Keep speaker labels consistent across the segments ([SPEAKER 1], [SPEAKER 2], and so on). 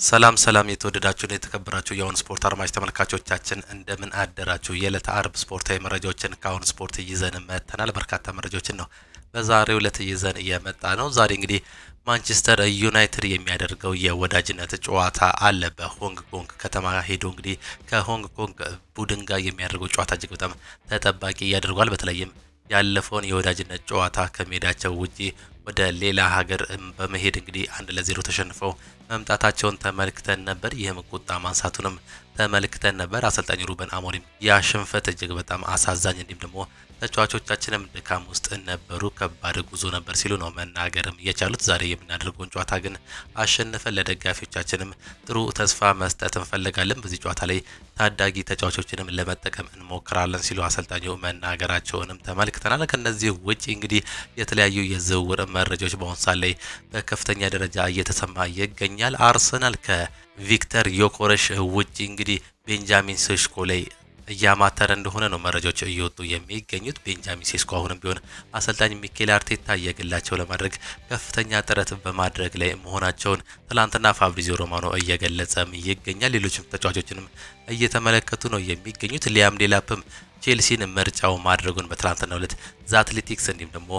[SPEAKER 1] ሰላም ሰላም የተወደዳችሁና የተከበራችሁ የአሁን ስፖርት አድማጭ ተመልካቾቻችን እንደምን አደራችሁ። የዕለተ አርብ ስፖርታዊ መረጃዎችን ከአሁን ስፖርት ይዘን መጥተናል። በርካታ መረጃዎችን ነው በዛሬው ዕለት ይዘን የመጣ ነው። ዛሬ እንግዲህ ማንቸስተር ዩናይትድ የሚያደርገው የወዳጅነት ጨዋታ አለ። በሆንግ ኮንግ ከተማ ሄዶ እንግዲህ ከሆንግ ኮንግ ቡድን ጋር የሚያደርገው ጨዋታ እጅግ በጣም ተጠባቂ ያደርጓል። በተለይም ያለፈውን የወዳጅነት ጨዋታ ከሜዳቸው ውጪ ወደ ሌላ ሀገር በመሄድ እንግዲህ 1-0 ተሸንፈው መምጣታቸውን ተመልክተን ነበር። ይህም ቁጣ ማንሳቱንም ተመልክተን ነበር። አሰልጣኝ ሩበን አሞሪም ያ ሽንፈት እጅግ በጣም አሳዛኝ እንዲሁም ደግሞ ተጫዋቾቻችንም ድካም ውስጥ ነበሩ፣ ከባድ ጉዞ ነበር ሲሉ ነው መናገርም የቻሉት። ዛሬ የምናደርገውን ጨዋታ ግን አሸንፈን ለደጋፊዎቻችንም ጥሩ ተስፋ መስጠት እንፈልጋለን፣ በዚህ ጨዋታ ላይ ታዳጊ ተጫዋቾችንም ለመጠቀም እንሞክራለን ሲሉ አሰልጣኙ መናገራቸውንም ተመልክተናል። ከነዚህ ውጪ እንግዲህ የተለያዩ የዝውውር መረጃዎች በአሁኑ ሰዓት ላይ በከፍተኛ ደረጃ እየተሰማ ይገኛል። አርሰናል ከቪክተር ዮኮሬሽ ውጪ እንግዲህ ቤንጃሚን ሴስኮ ላይ እያማተረ እንደሆነ ነው መረጃዎች እየወጡ የሚገኙት። ቤንጃሚን ሴስኮ አሁንም ቢሆን አሰልጣኝ ሚኬል አርቴታ የግላቸው ለማድረግ ከፍተኛ ጥረት በማድረግ ላይ መሆናቸውን ትላንትና ፋብሪዚዮ ሮማኖ እየገለጸም ይገኛል። ሌሎችም ተጫዋቾችንም እየተመለከቱ ነው የሚገኙት። ሊያም ዴላፕም ቼልሲን ምርጫው ማድረጉን በትላንትናው ዕለት ዘአትሌቲክስ እንዲሁም ደግሞ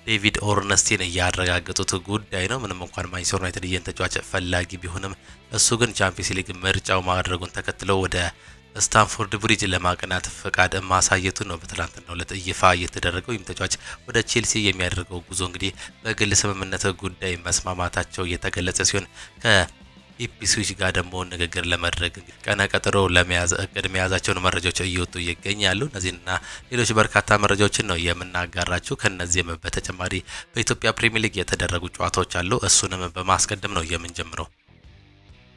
[SPEAKER 1] ዴቪድ ኦርነስቲን እያረጋገጡት ጉዳይ ነው። ምንም እንኳን ማንቸስተር ዩናይትድ ይህን ተጫዋች ፈላጊ ቢሆንም እሱ ግን ቻምፒየንስ ሊግ ምርጫው ማድረጉን ተከትሎ ወደ ስታንፎርድ ብሪጅ ለማቅናት ፈቃድ ማሳየቱ ነው በትላንትናው ዕለት ይፋ የተደረገው። ይህም ተጫዋች ወደ ቼልሲ የሚያደርገው ጉዞ እንግዲህ በግል ስምምነት ጉዳይ መስማማታቸው የተገለጸ ሲሆን ከኢፕስዊች ጋር ደግሞ ንግግር ለማድረግ ቀነ ቀጠሮ ለመያዝ እቅድ መያዛቸውን መረጃዎች እየወጡ ይገኛሉ። እነዚህና ሌሎች በርካታ መረጃዎችን ነው የምናጋራችሁ። ከነዚህም በተጨማሪ በኢትዮጵያ ፕሪሚየር ሊግ የተደረጉ ጨዋታዎች አሉ። እሱንም በማስቀደም ነው የምንጀምረው።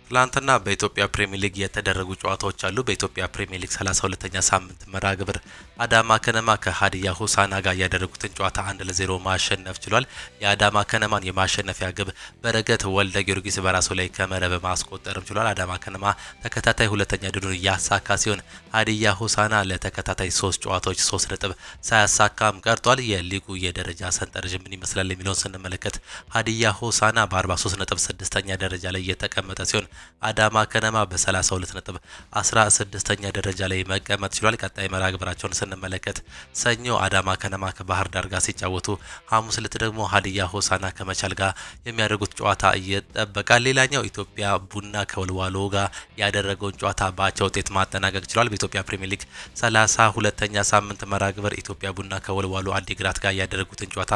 [SPEAKER 1] ትላንትና በኢትዮጵያ ፕሪሚየር ሊግ የተደረጉ ጨዋታዎች አሉ። በኢትዮጵያ ፕሪሚየር ሊግ 32ኛ ሳምንት መርሃ ግብር አዳማ ከነማ ከሀዲያ ሆሳዕና ጋር ያደረጉትን ጨዋታ 1-0 ማሸነፍ ችሏል። የአዳማ ከነማን የማሸነፊያ ግብ በረከት ወልደ ጊዮርጊስ በራሱ ላይ ከመረብ ማስቆጠርም ችሏል። አዳማ ከነማ ተከታታይ ሁለተኛ ድሉን ያሳካ ሲሆን ሀዲያ ሆሳዕና ለተከታታይ 3 ጨዋታዎች 3 ነጥብ ሳያሳካም ቀርቷል። የሊጉ የደረጃ ሰንጠረዥ ምን ይመስላል የሚለውን ስንመለከት ሀዲያ ሆሳዕና በ43 ነጥብ 6ኛ ደረጃ ላይ የተቀመጠ ሲሆን አዳማ ከነማ በ32 ነጥብ 16ኛ ደረጃ ላይ መቀመጥ ችሏል። ቀጣይ መርሃ ግብራቸውን ስንመለከት ሰኞ አዳማ ከነማ ከባህር ዳር ጋር ሲጫወቱ፣ ሐሙስ ዕለት ደግሞ ሀዲያ ሆሳዕና ከመቻል ጋር የሚያደርጉት ጨዋታ ይጠበቃል። ሌላኛው ኢትዮጵያ ቡና ከወልዋሎ ጋር ያደረገውን ጨዋታ በአቻ ውጤት ማጠናቀቅ ችሏል። በኢትዮጵያ ፕሪሚየር ሊግ 32ኛ ሳምንት መርሃ ግብር ኢትዮጵያ ቡና ከወልዋሎ አዲግራት ጋር ያደረጉትን ጨዋታ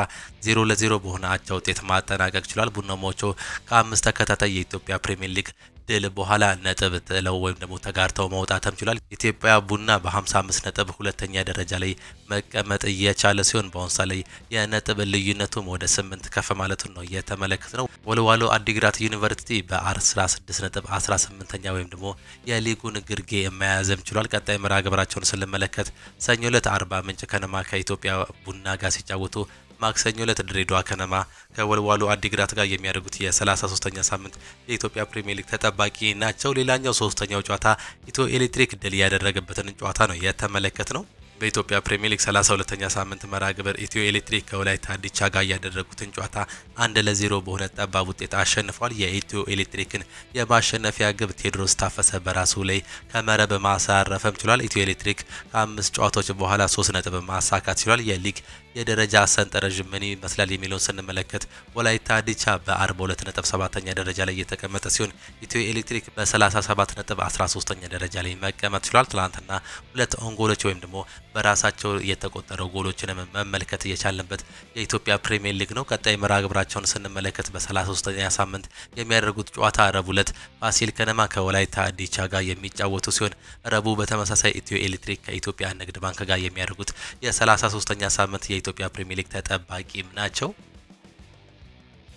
[SPEAKER 1] 0-0 በሆነ አቻ ውጤት ማጠናቀቅ ችሏል። ቡናሞቹ ከ5 ተከታታይ የኢትዮጵያ ፕሪሚየር ሊግ ድል በኋላ ነጥብ ጥለው ወይም ደግሞ ተጋርተው መውጣትም ችሏል። ኢትዮጵያ ቡና በ55 ነጥብ ሁለተኛ ደረጃ ላይ መቀመጥ እየቻለ ሲሆን በአሁኑ ሰዓት ላይ የነጥብ ልዩነቱም ወደ 8 ከፍ ማለቱን ነው የተመለከትነው። ወልዋሎ አዲግራት ዩኒቨርሲቲ በ16 ነጥብ 18ኛ ወይም ደግሞ የሊጉን ግርጌ መያዝም ችሏል። ቀጣይ መርሃ ግብራቸውን ስንመለከት ሰኞ ዕለት አርባ ምንጭ ከነማ ከኢትዮጵያ ቡና ጋር ሲጫወቱ፣ ማክሰኞ ዕለት ድሬዳዋ ከነማ ከወልዋሎ አዲግራት ጋር የሚያደርጉት የ33ኛ ሳምንት የኢትዮጵያ ፕሪሚየር ሊግ ተጠባቂ ናቸው። ሌላኛው ሶስተኛው ጨዋታ ኢትዮ ኤሌክትሪክ ድል ያደረገበትን ጨዋታ ነው የተመለከትነው። በኢትዮጵያ ፕሪሚየር ሊግ 32ኛ ሳምንት መርሃ ግብር ኢትዮ ኤሌክትሪክ ከወላይታ ዲቻ ጋር ያደረጉትን ጨዋታ 1-0 በሆነ ጠባብ ውጤት አሸንፏል። የኢትዮ ኤሌክትሪክን የማሸነፊያ ግብ ቴዎድሮስ ታፈሰ በራሱ ላይ ከመረብ ማሳረፍም ችሏል። ኢትዮ ኤሌክትሪክ ከ5 ጨዋታዎች በኋላ 3 ነጥብ ማሳካት ችሏል። የሊግ የደረጃ ሰንጠረዥ ምን ይመስላል የሚለውን ስንመለከት ወላይታ ዲቻ በ42 ነጥብ 7ኛ ደረጃ ላይ የተቀመጠ ሲሆን ኢትዮ ኤሌክትሪክ በ37 ነጥብ 13ኛ ደረጃ ላይ መቀመጥ ችሏል። ትላንትና 2 ኦንጎሎች ወይም ደግሞ በራሳቸው የተቆጠረው ጎሎችን መመልከት የቻልንበት የኢትዮጵያ ፕሪሚየር ሊግ ነው። ቀጣይ መርሃ ግብራቸውን ስንመለከት በ33ኛ ሳምንት የሚያደርጉት ጨዋታ ረቡዕ ዕለት ፋሲል ከነማ ከወላይታ ዲቻ ጋር የሚጫወቱ ሲሆን ረቡዕ በተመሳሳይ ኢትዮ ኤሌክትሪክ ከኢትዮጵያ ንግድ ባንክ ጋር የሚያደርጉት የ33ኛ ሳምንት የኢትዮጵያ ፕሪሚየር ሊግ ተጠባቂም ናቸው።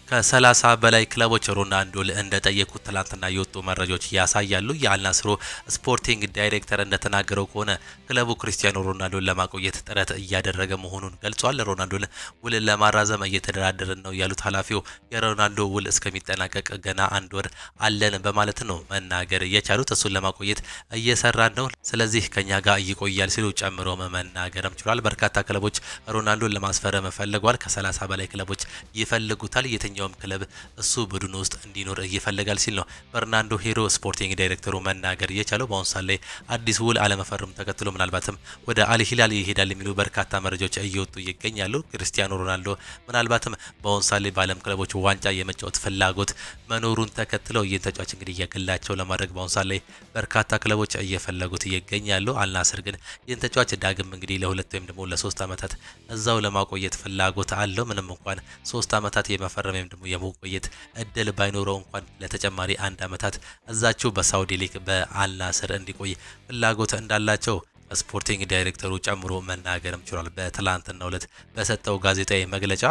[SPEAKER 1] ከ30 በላይ ክለቦች ሮናልዶን እንደጠየቁት ትላንትና የወጡ መረጃዎች ያሳያሉ። የአልናስሩ ስፖርቲንግ ዳይሬክተር እንደተናገረው ከሆነ ክለቡ ክሪስቲያኖ ሮናልዶን ለማቆየት ጥረት እያደረገ መሆኑን ገልጿል። ሮናልዶን ውል ለማራዘም እየተደራደርን ነው ያሉት ኃላፊው የሮናልዶ ውል እስከሚጠናቀቅ ገና 1 ወር አለን በማለት ነው መናገር የቻሉት። እሱን ለማቆየት እየሰራን ነው፣ ስለዚህ ከኛ ጋር ይቆያል ሲሉ ጨምሮ መናገርም ችሏል። በርካታ ክለቦች ሮናልዶን ለማስፈረም ፈልገዋል። ከ30 በላይ ክለቦች ይፈልጉታል። ማንኛውም ክለብ እሱ ቡድን ውስጥ እንዲኖር ይፈልጋል ሲል ነው በርናንዶ ሄሮ ስፖርቲንግ ዳይሬክተሩ መናገር የቻለው። በአሁኑ ሰዓት ላይ አዲስ ውል አለመፈረም ተከትሎ ምናልባትም ወደ አል ሂላል ይሄዳል የሚሉ በርካታ መረጃዎች እየወጡ ይገኛሉ። ክርስቲያኖ ሮናልዶ ምናልባትም በአሁኑ ሰዓት ላይ በዓለም ክለቦች ዋንጫ የመጫወት ፍላጎት መኖሩን ተከትለው ይህን ተጫዋች እንግዲህ የግላቸው ለማድረግ በአሁኑ ሰዓት ላይ በርካታ ክለቦች እየፈለጉት ይገኛሉ። አልናስር ግን ይህን ተጫዋች ዳግም እንግዲህ ለ2 ወይም ደግሞ ለ3 ዓመታት እዛው ለማቆየት ፍላጎት አለው። ምንም እንኳን 3 ዓመታት የመፈረም ወይም ደግሞ የመቆየት እድል ባይኖረው እንኳን ለተጨማሪ 1 ዓመታት እዛቸው በሳውዲ ሊግ በአልናስር እንዲቆይ ፍላጎት እንዳላቸው ስፖርቲንግ ዳይሬክተሩ ጨምሮ መናገርም ችሏል። በትላንትናው ዕለት በሰጠው ጋዜጣዊ መግለጫ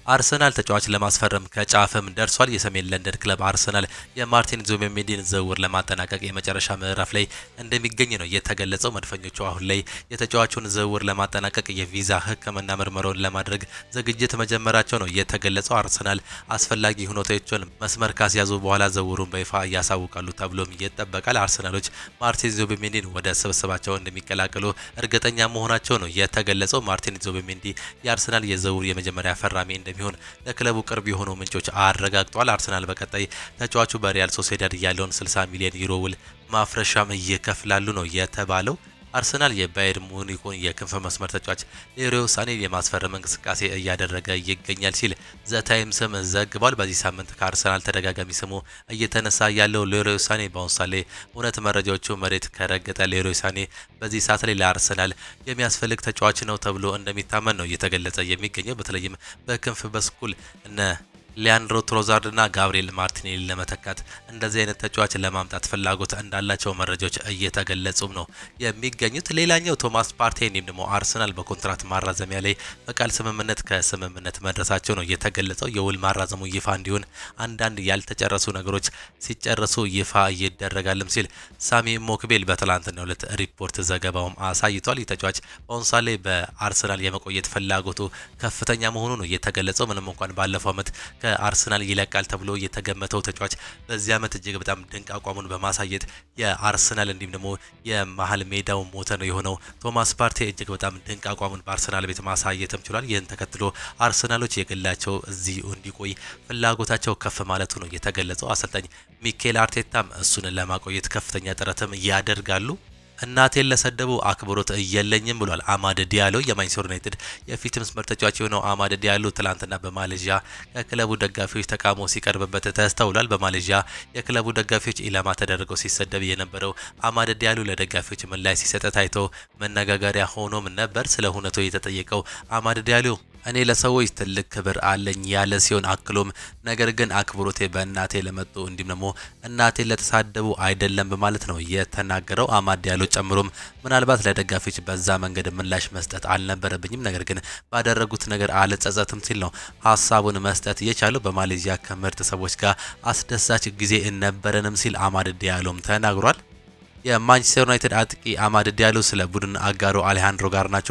[SPEAKER 1] አርሰናል ተጫዋች ለማስፈረም ከጫፍም ደርሷል። የሰሜን ለንደን ክለብ አርሰናል የማርቲን ዙቢሜንዲን ዝውውር ለማጠናቀቅ የመጨረሻ ምዕራፍ ላይ እንደሚገኝ ነው የተገለጸው። መድፈኞቹ አሁን ላይ የተጫዋቹን ዝውውር ለማጠናቀቅ የቪዛ ሕክምና ምርመራውን ለማድረግ ዝግጅት መጀመራቸው ነው የተገለጸው። አርሰናል አስፈላጊ ሁኔታዎችን መስመር ካስያዙ በኋላ ዝውውሩን በይፋ ያሳውቃሉ ተብሎም ይጠበቃል። አርሰናሎች ማርቲን ዙቢሜንዲን ወደ ስብስባቸው እንደሚቀላቀሉ እርግጠኛ መሆናቸው ነው የተገለጸው። ማርቲን ዙቢሜንዲ የአርሰናል የዝውውር የመጀመሪያ ፈራሚ እንደሚሆን ለክለቡ ቅርብ የሆኑ ምንጮች አረጋግጠዋል። አርሰናል በቀጣይ ተጫዋቹ በሪያል ሶሴዳድ ያለውን 60 ሚሊዮን ዩሮ ውል ማፍረሻም ይከፍላሉ ነው የተባለው። አርሰናል የባየር ሙኒኩን የክንፍ መስመር ተጫዋች ሌሮይ ሳኔን የማስፈረም እንቅስቃሴ እያደረገ ይገኛል ሲል ዘ ታይምስም ዘግቧል። በዚህ ሳምንት ከአርሰናል ተደጋጋሚ ስሙ እየተነሳ ያለው ሌሮይ ሳኔ በአሁኑ ሰዓት ላይ እውነት መረጃዎቹ መሬት ከረገጠ ሌሮይ ሳኔ በዚህ ሰዓት ላይ ለአርሰናል የሚያስፈልግ ተጫዋች ነው ተብሎ እንደሚታመን ነው እየተገለጸ የሚገኘው። በተለይም በክንፍ በኩል እነ ሊያንድሮ ትሮዛርድ እና ጋብሪኤል ማርቲኔሊ ለመተካት እንደዚህ አይነት ተጫዋች ለማምጣት ፍላጎት እንዳላቸው መረጃዎች እየተገለጹም ነው የሚገኙት። ሌላኛው ቶማስ ፓርቴ እንዲሁም ደግሞ አርሰናል በኮንትራት ማራዘሚያ ላይ በቃል ስምምነት መድረሳቸው ነው የተገለጸው። የውል ማራዘሙ ይፋ እንዲሆን አንዳንድ ያልተጨረሱ ነገሮች ሲጨርሱ ይፋ ይደረጋልም ሲል ሳሚ ሞክቤል በትላንትናው ዕለት ሪፖርት ዘገባውም አሳይቷል። ይህ ተጫዋች በአሁኑ ሰዓት ላይ በአርሰናል የመቆየት ፍላጎቱ ከፍተኛ መሆኑ ነው የተገለጸው። ምንም እንኳን ባለፈው ዓመት ከአርሰናል ይለቃል ተብሎ የተገመተው ተጫዋች በዚህ ዓመት እጅግ በጣም ድንቅ አቋሙን በማሳየት የአርሰናል እንዲሁም ደግሞ የመሃል ሜዳው ሞተር የሆነው ቶማስ ፓርቴ እጅግ በጣም ድንቅ አቋሙን በአርሰናል ቤት ማሳየትም ችሏል። ይህን ተከትሎ አርሰናሎች የግላቸው እዚህ እንዲቆይ ፍላጎታቸው ከፍ ማለቱ ነው የተገለጸው። አሰልጣኝ ሚኬል አርቴታም እሱን ለማቆየት ከፍተኛ ጥረትም ያደርጋሉ። እናቴን ለሰደቡ አክብሮት እየለኝም ብሏል አማድ ዲያሎ። የማንቸስተር ዩናይትድ የፊት መስመር ተጫዋች የሆነው አማድ ዲያሎ ትላንትና በማሌዥያ ከክለቡ ደጋፊዎች ተቃውሞ ሲቀርብበት ተስተውሏል። በማሌዥያ የክለቡ ደጋፊዎች ኢላማ ተደርገው ሲሰደብ የነበረው አማድ ዲያሎ ለደጋፊዎች ምላሽ ሲሰጥ ታይቶ መነጋገሪያ ሆኖም ነበር። ስለ ሁኔታው የተጠየቀው አማድ ዲያሎ እኔ ለሰዎች ትልቅ ክብር አለኝ ያለ ሲሆን አክሎም ነገር ግን አክብሮቴ በእናቴ ለመጡ እንዲሁም ደግሞ እናቴ ለተሳደቡ አይደለም በማለት ነው የተናገረው። አማድ ዲያሎ ጨምሮም ምናልባት ለደጋፊዎች በዛ መንገድ ምላሽ መስጠት አልነበረብኝም፣ ነገር ግን ባደረጉት ነገር አልጸጸትም ሲል ነው ሀሳቡን መስጠት የቻለው። በማሌዥያ ከምርጥ ሰዎች ጋር አስደሳች ጊዜ ነበረንም ሲል አማድ ዲያሎም ተናግሯል። የማንቸስተር ዩናይትድ አጥቂ አማድ ዲያሎ ስለ ቡድን አጋሩ አሌሃንድሮ ጋርናቾ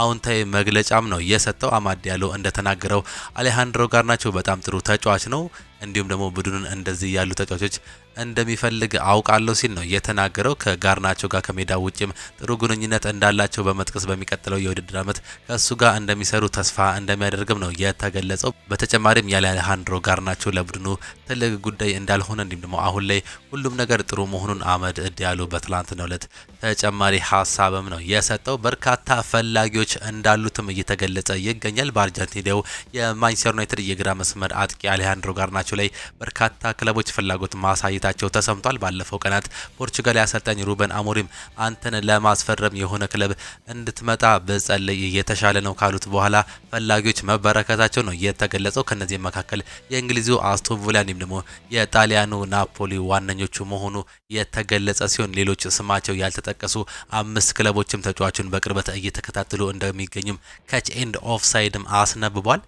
[SPEAKER 1] አዎንታዊ መግለጫም ነው የሰጠው። አማድ ዲያሎ እንደተናገረው አሌሃንድሮ ጋርናቾ በጣም ጥሩ ተጫዋች ነው፣ እንዲሁም ደግሞ ቡድኑን እንደዚህ ያሉ ተጫዋቾች እንደሚፈልግ አውቃለሁ ሲል ነው የተናገረው። ከጋርናቾ ጋር ከሜዳ ውጪም ጥሩ ግንኙነት እንዳላቸው በመጥቀስ በሚቀጥለው የውድድር ዓመት ከሱ ጋር እንደሚሰሩ ተስፋ እንደሚያደርግም ነው የተገለጸው። በተጨማሪም ያለ አሌሃንድሮ ጋርናቾ ለቡድኑ ትልቅ ጉዳይ እንዳልሆነ እንዲሁም ደግሞ አሁን ላይ ሁሉም ነገር ጥሩ መሆኑን አማድ ዲያሎ በትላንትናው ዕለት ተጨማሪ ሀሳብም ነው የሰጠው። በርካታ ፈላጊዎች እንዳሉትም እየተገለጸ ይገኛል። በአርጀንቲናው የማንቸስተር ዩናይትድ የግራ መስመር አጥቂ አሌሃንድሮ ጋርናቾ ላይ በርካታ ክለቦች ፍላጎት ማሳየታቸው ተሰምቷል። ባለፈው ቀናት ፖርቹጋል አሰልጣኝ ሩበን አሞሪም አንተን ለማስፈረም የሆነ ክለብ እንድትመጣ በጸለይ የተሻለ ነው ካሉት በኋላ ፈላጊዎች መበረከታቸው ነው የተገለጸው። ከነዚህ መካከል የእንግሊዙ አስቶን ቪላ እንዲሁም ደግሞ የጣሊያኑ ናፖሊ ዋነኞቹ መሆኑ የተገለጸ ሲሆን ሌሎች ስማቸው ያልተጠቀሱ 5 ክለቦችም ተጫዋቹን በቅርበት እየተከታተሉ እንደሚገኙም ካች ኤንድ ኦፍሳይድም አስነብቧል።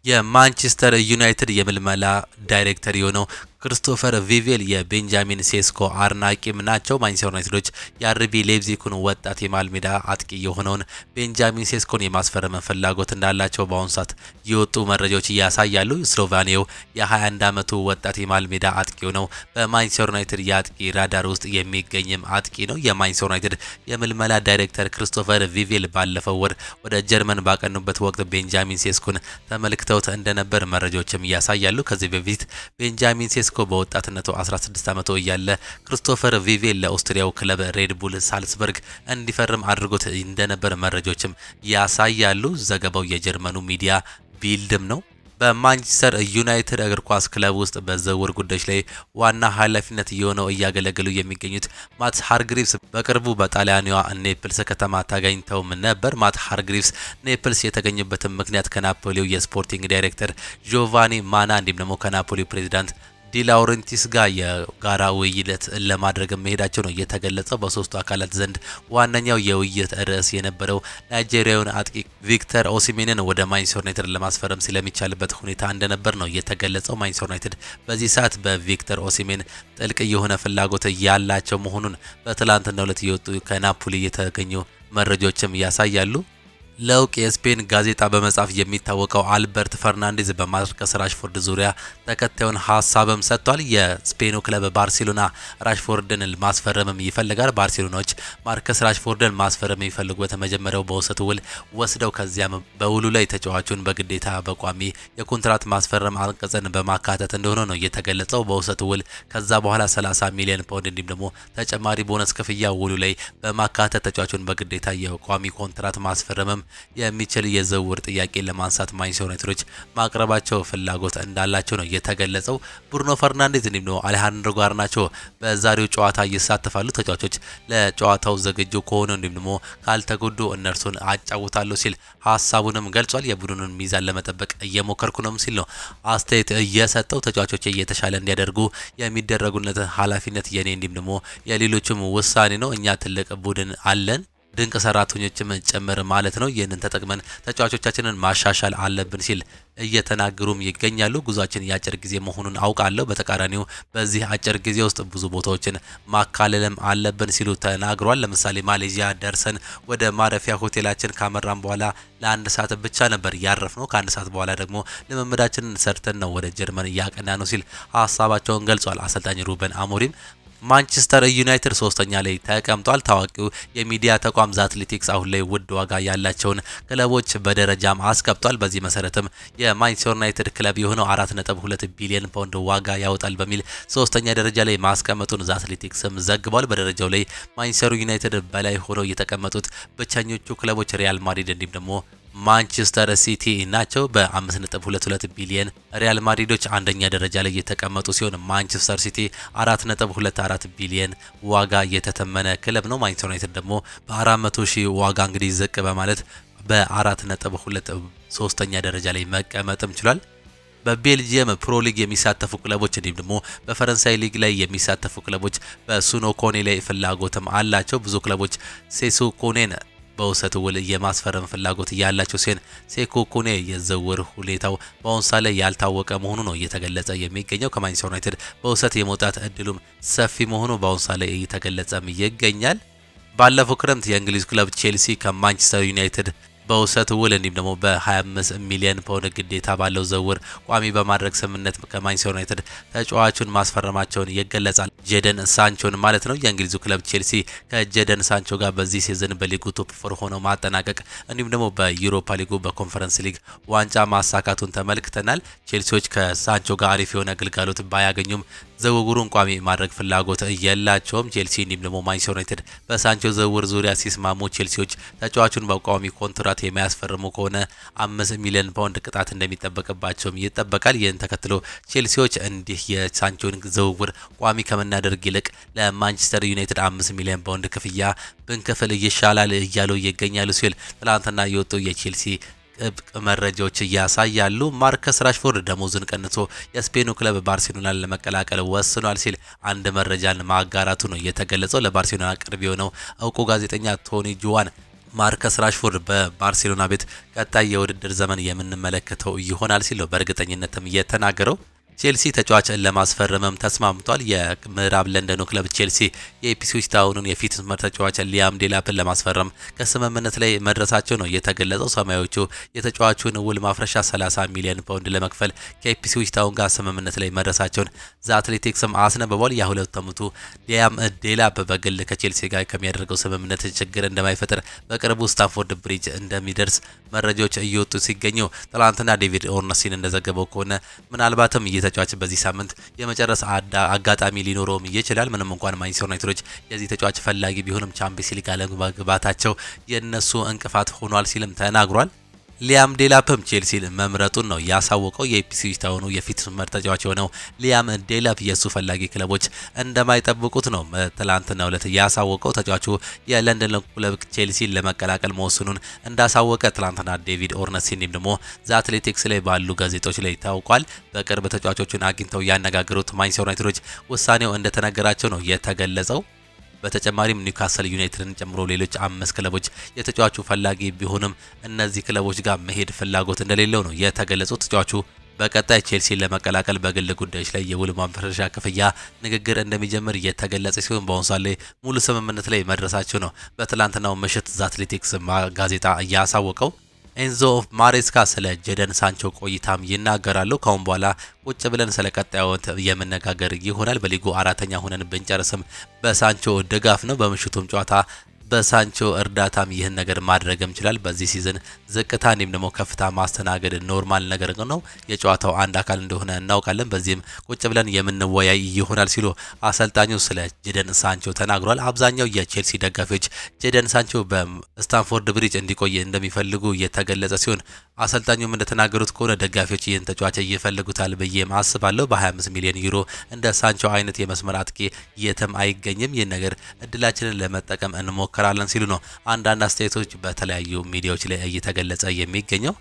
[SPEAKER 1] የማንቸስተር ዩናይትድ የምልመላ ዳይሬክተር የሆነው ክሪስቶፈር ቪቬል የቤንጃሚን ሴስኮ አርናቂም ናቸው። ማንቸስተር ዩናይትዶች የአርቢ ሌፕዚግን ወጣት የመሃል ሜዳ አጥቂ የሆነውን ቤንጃሚን ሴስኮን የማስፈረም ፍላጎት እንዳላቸው በአሁኑ ሰዓት የወጡ መረጃዎች ያሳያሉ። ስሎቬኒያው የ21 ዓመቱ ወጣት የመሃል ሜዳ አጥቂው ነው። በማንቸስተር ዩናይትድ የአጥቂ ራዳር ውስጥ የሚገኝም አጥቂ ነው። የማንቸስተር ዩናይትድ የምልመላ ዳይሬክተር ክሪስቶፈር ቪቬል ባለፈው ወር ወደ ጀርመን ባቀኑበት ወቅት ቤንጃሚን ሴስኮን ተመልክተውት እንደነበር መረጃዎችም ያሳያሉ። ከዚህ በፊት ቤንጃሚን ሴስኮ በወጣትነቱ 16 ዓመቱ እያለ ክሪስቶፈር ቪቬል ለኦስትሪያው ክለብ ሬድ ቡል ሳልስበርግ እንዲፈርም አድርጎት እንደነበር መረጃዎችም ያሳያሉ። ዘገባው የጀርመኑ ሚዲያ ቢልድም ነው። በማንቸስተር ዩናይትድ እግር ኳስ ክለብ ውስጥ በዝውውር ጉዳዮች ላይ ዋና ኃላፊነት የሆነው እያገለገሉ የሚገኙት ማት ሃርግሪቭስ በቅርቡ በጣሊያኗ ኔፕልስ ከተማ ተገኝተውም ነበር። ማት ሃርግሪቭስ ኔፕልስ የተገኙበትን ምክንያት ከናፖሊው የስፖርቲንግ ዳይሬክተር ጆቫኒ ማና እንዲሁም ደግሞ ከናፖሊው ፕሬዚዳንት ዲ ላውረንቲስ ጋር የጋራ ውይይት ለማድረግ መሄዳቸው ነው የተገለጸው። በሶስቱ አካላት ዘንድ ዋነኛው የውይይት ርዕስ የነበረው ናይጄሪያውን አጥቂ ቪክተር ኦሲሜንን ወደ ማንቸስተር ዩናይትድ ለማስፈረም ስለሚቻልበት ሁኔታ እንደነበር ነው የተገለጸው። ማንቸስተር ዩናይትድ በዚህ ሰዓት በቪክተር ኦሲሜን ጥልቅ የሆነ ፍላጎት ያላቸው መሆኑን በትላንትናው ዕለት የወጡ ከናፖሊ የተገኙ መረጃዎችም ያሳያሉ። ለውቅ የስፔን ጋዜጣ በመጻፍ የሚታወቀው አልበርት ፈርናንዴዝ በማርከስ ራሽፎርድ ዙሪያ ተከታዩን ሀሳብም ሰጥቷል። የስፔኑ ክለብ ባርሴሎና ራሽፎርድን ማስፈረምም ይፈልጋል። ባርሴሎናዎች ማርከስ ራሽፎርድን ማስፈረም የሚፈልጉት መጀመሪያው በውሰት ውል ወስደው ከዚያም በውሉ ላይ ተጫዋቹን በግዴታ በቋሚ የኮንትራት ማስፈረም አንቀጽን በማካተት እንደሆነ ነው የተገለጸው። በውሰት ውል ከዛ በኋላ 30 ሚሊዮን ፓውንድ እንዲሁም ደግሞ ተጨማሪ ቦነስ ክፍያ ውሉ ላይ በማካተት ተጫዋቹን በግዴታ የቋሚ ኮንትራት ማስፈረምም የሚችል የዝውውር ጥያቄ ለማንሳት ማንቸስተር ዩናይትዶች ማቅረባቸው ፍላጎት እንዳላቸው ነው የተገለጸው። ብሩኖ ፈርናንዴዝ እንዲሁም አሌሃንድሮ ጋርናቾ በዛሬው ጨዋታ ይሳተፋሉ። ተጫዋቾች ለጨዋታው ዝግጁ ከሆኑ እንዲሁም ደግሞ ካልተጎዱ እነርሱን አጫውታለሁ ሲል ሀሳቡንም ገልጿል። የቡድኑን ሚዛን ለመጠበቅ እየሞከርኩ ነው ሲል ነው አስተያየት እየሰጠው። ተጫዋቾች እየተሻለ እንዲያደርጉ የሚደረጉለት ኃላፊነት የኔ እንዲሁም ደግሞ የሌሎችም ውሳኔ ነው። እኛ ትልቅ ቡድን አለን ድንቅ ሰራተኞችም ጭምር ማለት ነው። ይህንን ተጠቅመን ተጫዋቾቻችንን ማሻሻል አለብን ሲል እየተናገሩም ይገኛሉ። ጉዟችን የአጭር ጊዜ መሆኑን አውቃለሁ፣ በተቃራኒው በዚህ አጭር ጊዜ ውስጥ ብዙ ቦታዎችን ማካለልም አለብን ሲሉ ተናግሯል። ለምሳሌ ማሌዥያ ደርሰን ወደ ማረፊያ ሆቴላችን ካመራን በኋላ ለአንድ ሰዓት ብቻ ነበር ያረፍነው። ከአንድ ሰዓት በኋላ ደግሞ ልምምዳችንን ሰርተን ነው ወደ ጀርመን እያቀና ነው ሲል ሀሳባቸውን ገልጿል። አሰልጣኝ ሩበን አሞሪም ማንቸስተር ዩናይትድ ሶስተኛ ላይ ተቀምጧል። ታዋቂው የሚዲያ ተቋም አትሌቲክስ አሁን ላይ ውድ ዋጋ ያላቸውን ክለቦች በደረጃም አስቀምጧል። በዚህ መሰረትም የማንቸስተር ዩናይትድ ክለብ የሆነው 4.2 ቢሊዮን ፓውንድ ዋጋ ያወጣል በሚል ሶስተኛ ደረጃ ላይ ማስቀመጡን አትሌቲክስም ዘግቧል። በደረጃው ላይ ማንቸስተር ዩናይትድ በላይ ሆነው የተቀመጡት ብቸኞቹ ክለቦች ሪያል ማድሪድ እንዲሁም ደግሞ ማንቸስተር ሲቲ ናቸው። በ5.22 ቢሊዮን ሪያል ማድሪዶች አንደኛ ደረጃ ላይ የተቀመጡ ሲሆን ማንቸስተር ሲቲ 4.24 ቢሊዮን ዋጋ የተተመነ ክለብ ነው። ማንቸስተር ዩናይትድ ደግሞ በ400 ሺህ ዋጋ እንግዲህ ዝቅ በማለት በ4.2 ሶስተኛ ደረጃ ላይ መቀመጥም ችሏል። በቤልጂየም ፕሮ ሊግ የሚሳተፉ ክለቦች እንዲሁም ደግሞ በፈረንሳይ ሊግ ላይ የሚሳተፉ ክለቦች በሱኖ ኮኔ ላይ ፍላጎትም አላቸው። ብዙ ክለቦች ሴሱ ኮኔን በውሰት ውል የማስፈረም ፍላጎት ያላቸው ሲሆን ሴኮ ኮኔ የዝውውር ሁኔታው በአሁኑ ሰዓት ላይ ያልታወቀ መሆኑ ነው እየተገለጸ የሚገኘው። ከማንቸስተር ዩናይትድ በውሰት የመውጣት እድሉም ሰፊ መሆኑ በአሁኑ ሰዓት ላይ እየተገለጸም ይገኛል። ባለፈው ክረምት የእንግሊዝ ክለብ ቼልሲ ከማንቸስተር ዩናይትድ በውሰት ውል እንዲሁም ደግሞ በ25 ሚሊዮን ፓውንድ ግዴታ ባለው ዝውውር ቋሚ በማድረግ ስምምነት ከማንቸስተር ዩናይትድ ተጫዋቹን ማስፈረማቸውን ይገለጻል። ጄደን ሳንቾን ማለት ነው። የእንግሊዙ ክለብ ቼልሲ ከጄደን ሳንቾ ጋር በዚህ ሲዝን በሊጉ ቶፕ ፎር ሆነው ማጠናቀቅ እንዲሁም ደግሞ በዩሮፓ ሊጉ በኮንፈረንስ ሊግ ዋንጫ ማሳካቱን ተመልክተናል። ቼልሲዎች ከሳንቾ ጋር አሪፍ የሆነ ግልጋሎት ባያገኙም ዝውውሩን ቋሚ ማድረግ ፍላጎት የላቸውም። ቼልሲ እንዲሁም ደግሞ ማንቸስተር ዩናይትድ በሳንቾ ዝውውር ዙሪያ ሲስማሙ ቼልሲዎች ተጫዋቹን በቋሚ ኮንትራት የሚያስፈርሙ ከሆነ 5 ሚሊዮን ፓውንድ ቅጣት እንደሚጠበቅባቸውም ይጠበቃል። ይህን ተከትሎ ቼልሲዎች እንዲህ የሳንቾን ዝውውር ቋሚ ከምናደርግ ይልቅ ለማንቸስተር ዩናይትድ 5 ሚሊዮን ፓውንድ ክፍያ ብንከፍል ይሻላል እያሉ ይገኛሉ ሲል ትላንትና የወጡ የቼልሲ ጥብቅ መረጃዎች ያሳያሉ። ማርከስ ራሽፎርድ ደሞዙን ቀንሶ የስፔኑ ክለብ ባርሴሎናን ለመቀላቀል ወስኗል ሲል አንድ መረጃን ማጋራቱ ነው የተገለጸው። ለባርሴሎና ቅርብ የሆነው እውቁ ጋዜጠኛ ቶኒ ጁዋን ማርከስ ራሽፎርድ በባርሴሎና ቤት ቀጣይ የውድድር ዘመን የምንመለከተው ይሆናል ሲል ነው በእርግጠኝነትም የተናገረው። ቼልሲ ተጫዋችን ለማስፈረምም ተስማምቷል። የምዕራብ ለንደኑ ክለብ ቼልሲ የኢፕስዊች ታውኑን የፊት መስመር ተጫዋች ሊያም ዴላፕን ለማስፈረም ከስምምነት ላይ መድረሳቸው ነው የተገለጸው። ሰማያዊዎቹ የተጫዋቹን ውል ማፍረሻ 30 ሚሊዮን ፓውንድ ለመክፈል ከኢፕስዊች ታውን ጋር ስምምነት ላይ መድረሳቸውን ዘ አትሌቲክስም አስነብቧል። የ2 ዓመቱ ሊያም ዴላፕ በግል ከቼልሲ ጋር ከሚያደርገው ስምምነት ችግር እንደማይፈጥር በቅርቡ ስታንፎርድ ብሪጅ እንደሚደርስ መረጃዎች እየወጡ ሲገኙ ትላንትና ዴቪድ ኦርነስቲን እንደዘገበው ከሆነ ምናልባትም ተጫዋች በዚህ ሳምንት የመጨረሻ አጋጣሚ ሊኖረውም ይችላል። ምንም እንኳን ማንቸስተር ዩናይትዶች የዚህ ተጫዋች ፈላጊ ቢሆንም ቻምፒየንስ ሊግ አለመግባታቸው የነሱ እንቅፋት ሆኗል ሲልም ተናግሯል። ሊያም ዴላፕም ቼልሲን መምረጡን ነው ያሳወቀው። የኢፕስዊች ታውኑ የፊት መስመር ተጫዋች የሆነው ሊያም ዴላፕ የሱ ፈላጊ ክለቦች እንደማይጠብቁት ነው ትላንትናው ዕለት ያሳወቀው። ተጫዋቹ የለንደን ክለብ ቼልሲን ለመቀላቀል መወሰኑን እንዳሳወቀ ትላንትና ዴቪድ ኦርነስቲን ደግሞ ዘ አትሌቲክስ ላይ ባሉ ጋዜጦች ላይ ታውቋል። በቅርብ ተጫዋቾቹን አግኝተው ያነጋገሩት ማንቸስተር ዩናይትዶች ውሳኔው እንደተነገራቸው ነው የተገለጸው። በተጨማሪም ኒውካስል ዩናይትድን ጨምሮ ሌሎች 5 ክለቦች የተጫዋቹ ፈላጊ ቢሆንም እነዚህ ክለቦች ጋር መሄድ ፍላጎት እንደሌለው ነው የተገለጸው። ተጫዋቹ በቀጣይ ቼልሲን ለመቀላቀል በግል ጉዳዮች ላይ የውል ማፍረሻ ክፍያ ንግግር እንደሚጀምር የተገለጸ ሲሆን በአሁኑ ሰዓት ላይ ሙሉ ስምምነት ላይ መድረሳቸው ነው በትላንትናው ምሽት ዘ አትሌቲክስ ጋዜጣ ያሳወቀው። ኤንዞ ማሬስካ ስለ ጄደን ሳንቾ ቆይታም ይናገራሉ። ካሁን በኋላ ቁጭ ብለን ስለ ቀጣዩ የምነጋገር ይሆናል። በሊጉ 4ኛ ሆነን ብንጨርስም በሳንቾ ድጋፍ ነው። በምሽቱም ጨዋታ በሳንቾ እርዳታም ይህን ነገር ማድረግም ይችላል። በዚህ ሲዝን ዝቅታ እንዲም ደግሞ ከፍታ ማስተናገድ ኖርማል ነገር ነው። የጨዋታው አንድ አካል እንደሆነ እናውቃለን። በዚህም ቁጭ ብለን የምንወያይ ይሆናል ሲሉ አሰልጣኙ ስለ ጄደን ሳንቾ ተናግሯል። አብዛኛው የቼልሲ ደጋፊዎች ጄደን ሳንቾ በስታንፎርድ ብሪጅ እንዲቆይ እንደሚፈልጉ የተገለጸ ሲሆን አሰልጣኙም እንደተናገሩት ከሆነ ደጋፊዎች ይህን ተጫዋች ይፈልጉታል ብዬ አስባለሁ። በ25 ሚሊዮን ዩሮ እንደ ሳንቾ አይነት የመስመር አጥቂ የትም አይገኝም። ይህን ነገር እድላችንን ለመጠቀም እንሞክራለን ሲሉ ነው አንዳንድ አስተያየቶች በተለያዩ ሚዲያዎች ላይ እየተገለጸ የሚገኘው።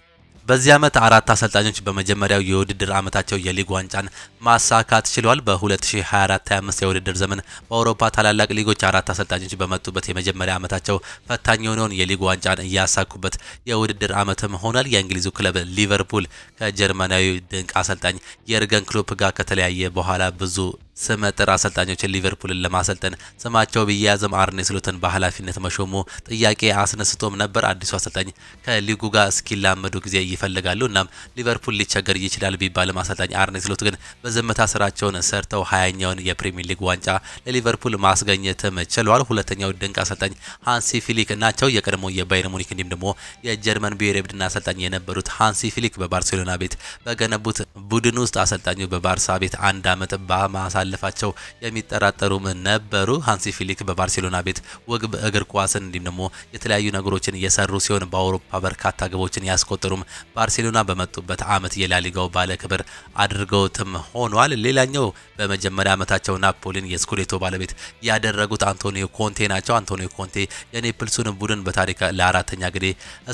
[SPEAKER 1] በዚህ ዓመት 4 አሰልጣኞች በመጀመሪያው የውድድር ዓመታቸው የሊግ ዋንጫን ማሳካት ችለዋል። በ2024-25 የውድድር ዘመን በአውሮፓ ታላላቅ ሊጎች 4 አሰልጣኞች በመጡበት የመጀመሪያ ዓመታቸው ፈታኝ የሆነውን የሊግ ዋንጫን እያሳኩበት የውድድር ዓመትም ሆኗል። የእንግሊዙ ክለብ ሊቨርፑል ከጀርመናዊ ድንቅ አሰልጣኝ የርገን ክሎፕ ጋር ከተለያየ በኋላ ብዙ ስመጥር አሰልጣኞችን ሊቨርፑልን ለማሰልጠን ስማቸው ቢያያዝም አርኔ ስሎትን በኃላፊነት መሾሙ ጥያቄ አስነስቶም ነበር። አዲሱ አሰልጣኝ ከሊጉ ጋር እስኪላመዱ ጊዜ ይፈልጋሉ። እናም ሊቨርፑል ሊቸገር ይችላል ቢባልም አሰልጣኝ አርኔ ስሎት ግን በዝምታ ስራቸውን ሰርተው 20ኛውን የፕሪሚየር ሊግ ዋንጫ ለሊቨርፑል ማስገኘትም ችለዋል። ሁለተኛው ድንቅ አሰልጣኝ ሃንሲ ፊሊክ ናቸው። የቀድሞ የባየር ሙኒክ እንዲሁም ደግሞ የጀርመን ብሔራዊ ቡድን አሰልጣኝ የነበሩት ሃንሲ ፊሊክ በባርሴሎና ቤት በገነቡት ቡድን ውስጥ አሰልጣኙ በባርሳ ቤት 1 ዓመት ባሳለፋቸው የሚጠራጠሩም ነበሩ። ሃንሲ ፊሊክ በባርሴሎና ቤት ወግ እግር ኳስን እንዲሁም ደግሞ የተለያዩ ነገሮችን እየሰሩ ሲሆን በአውሮፓ በርካታ ግቦችን ያስቆጠሩም ባርሴሎና በመጡበት ዓመት የላሊጋው ባለክብር አድርገውትም ሆኗል። ሌላኛው በመጀመሪያ ዓመታቸው ናፖሊን የስኩዴቶ ባለቤት ያደረጉት አንቶኒዮ ኮንቴ ናቸው። አንቶኒዮ ኮንቴ የኔፕልሱን ቡድን በታሪክ ለ4ኛ ጊዜ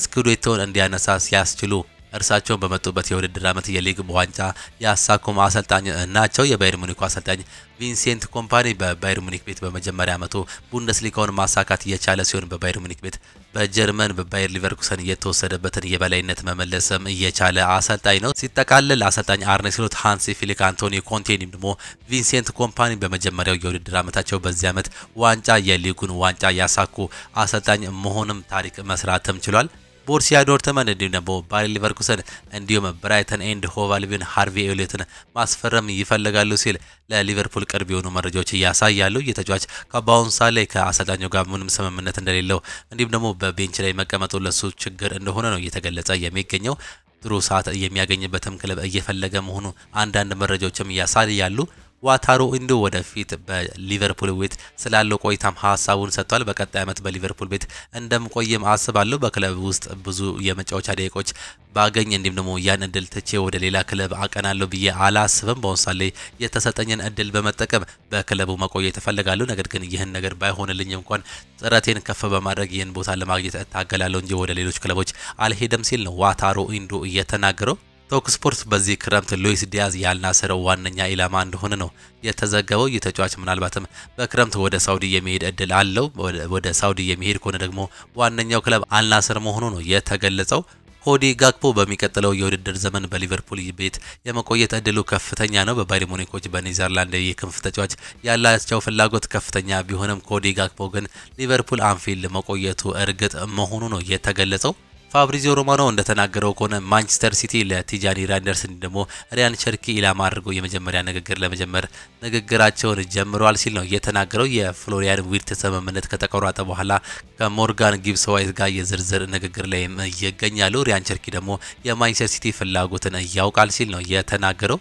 [SPEAKER 1] ስኩዴቶን እንዲያነሳ ሲያስችሉ እርሳቸው በመጡበት የውድድር ዓመት የሊግ ዋንጫ ያሳኩም አሰልጣኝ ናቸው። የባየር ሙኒክ አሰልጣኝ ቪንሴንት ኮምፓኒ በባየር ሙኒክ ቤት በመጀመሪያ ዓመቱ ቡንደስሊጋውን ማሳካት የቻለ ሲሆን በባየር ሙኒክ ቤት በጀርመን በባየር ሊቨርኩሰን የተወሰደበትን የበላይነት መመለስም እየቻለ አሰልጣኝ ነው። ሲጠቃለል አሰልጣኝ አርኔ ስሎት፣ ሃንሲ ፊሊክ፣ አንቶኒዮ ኮንቴ እንዲሁም ደግሞ ቪንሴንት ኮምፓኒ በመጀመሪያው የውድድር ዓመታቸው በዚህ ዓመት ዋንጫ የሊጉን ዋንጫ ያሳኩ አሰልጣኝ መሆንም ታሪክ መስራትም ችሏል። ቦሩሲያ ዶርትመንድ እንዲሁም ደግሞ ባየር ሊቨርኩሰን እንዲሁም ብራይተን ኤንድ ሆቭ አልቢዮን ሃርቪ ኤሊዮትን ማስፈረም ይፈልጋሉ ሲል ለሊቨርፑል ቅርብ የሆኑ መረጃዎች ያሳያሉ። የተጫዋች በአሁኑ ሰዓት ላይ ከአሰልጣኙ ጋር ምንም ስምምነት እንደሌለው እንዲሁም ደግሞ በቤንች ላይ መቀመጡ ለሱ ችግር እንደሆነ ነው እየተገለጸ የሚገኘው። ጥሩ ሰዓት የሚያገኝበትም ክለብ እየፈለገ መሆኑ አንዳንድ መረጃዎችም ያሳያሉ። ዋታሮ ኢንዶ ወደፊት በሊቨርፑል ቤት ስላለው ቆይታም ሀሳቡን ሰጥቷል። በቀጣይ ዓመት በሊቨርፑል ቤት እንደምቆይም አስባለሁ። በክለብ ውስጥ ብዙ የመጫወቻ ደቂቆች ባገኝ እንዲሁም ደግሞ ያን እድል ትቼ ወደ ሌላ ክለብ አቀናለሁ ብዬ አላስብም። በአሁኑ ሰዓት ላይ የተሰጠኝን እድል በመጠቀም በክለቡ መቆየት እፈልጋለሁ። ነገር ግን ይህን ነገር ባይሆንልኝ እንኳን ጥረቴን ከፍ በማድረግ ይህን ቦታ ለማግኘት እታገላለሁ እንጂ ወደ ሌሎች ክለቦች አልሄድም ሲል ነው ዋታሮ ኢንዶ እየተናገረው። ቶክ ስፖርት በዚህ ክረምት ሉዊስ ዲያዝ ያልናስረው ዋነኛ ኢላማ እንደሆነ ነው የተዘገበው። የተጫዋች ምናልባትም በክረምት ወደ ሳውዲ የሚሄድ እድል አለው። ወደ ሳውዲ የሚሄድ ከሆነ ደግሞ ዋነኛው ክለብ አልናስር መሆኑ ነው የተገለጸው። ኮዲ ጋክፖ በሚቀጥለው የውድድር ዘመን በሊቨርፑል ቤት የመቆየት እድሉ ከፍተኛ ነው። በባየር ሙኒኮች በኔዘርላንድ የክንፍ ተጫዋች ያላቸው ፍላጎት ከፍተኛ ቢሆንም ኮዲ ጋክፖ ግን ሊቨርፑል አንፊልድ መቆየቱ እርግጥ መሆኑ ነው የተገለጸው። ፋብሪዚዮ ሮማኖ እንደተናገረው ከሆነ ማንቸስተር ሲቲ ለቲጃኒ ራንደርስ ደግሞ ሪያን ቸርኪ ኢላማ አድርገው የመጀመሪያ ንግግር ለመጀመር ንግግራቸውን ጀምረዋል ሲል ነው የተናገረው። የፍሎሪያን ዊርትዝ ስምምነት ከተቆረጠ በኋላ ከሞርጋን ጊብስ ዋይት ጋር የዝርዝር ንግግር ላይ ይገኛሉ። ሪያን ቸርኪ ደግሞ የማንቸስተር ሲቲ ፍላጎትን ያውቃል ሲል ነው የተናገረው።